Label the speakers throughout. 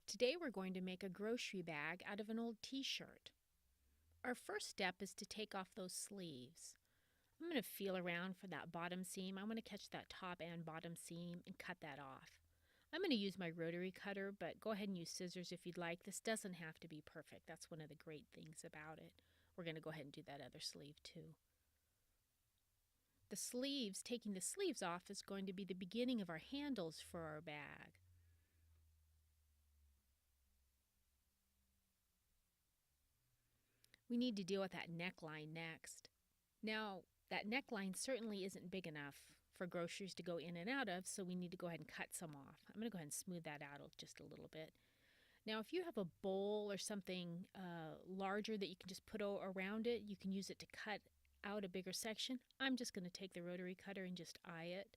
Speaker 1: Today we're going to make a grocery bag out of an old t-shirt. Our first step is to take off those sleeves. I'm going to feel around for that bottom seam. I'm going to catch that top and bottom seam and cut that off. I'm going to use my rotary cutter, but go ahead and use scissors if you'd like. This doesn't have to be perfect. That's one of the great things about it. We're going to go ahead and do that other sleeve too. The sleeves, taking the sleeves off, is going to be the beginning of our handles for our bag. We need to deal with that neckline next. Now, that neckline certainly isn't big enough for groceries to go in and out of, so we need to go ahead and cut some off. I'm going to go ahead and smooth that out just a little bit. Now, if you have a bowl or something larger that you can just put around it, you can use it to cut out a bigger section. I'm just going to take the rotary cutter and just eye it.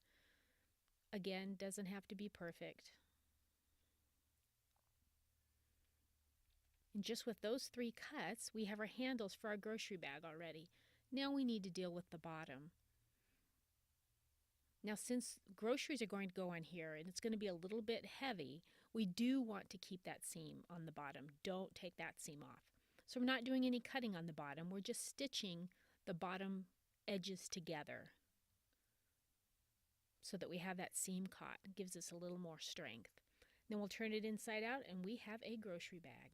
Speaker 1: Again, doesn't have to be perfect. And just with those 3 cuts, we have our handles for our grocery bag already. Now we need to deal with the bottom. Now, since groceries are going to go on here and it's going to be a little bit heavy, we do want to keep that seam on the bottom. Don't take that seam off. So we're not doing any cutting on the bottom. We're just stitching the bottom edges together so that we have that seam caught. It gives us a little more strength. Then we'll turn it inside out and we have a grocery bag.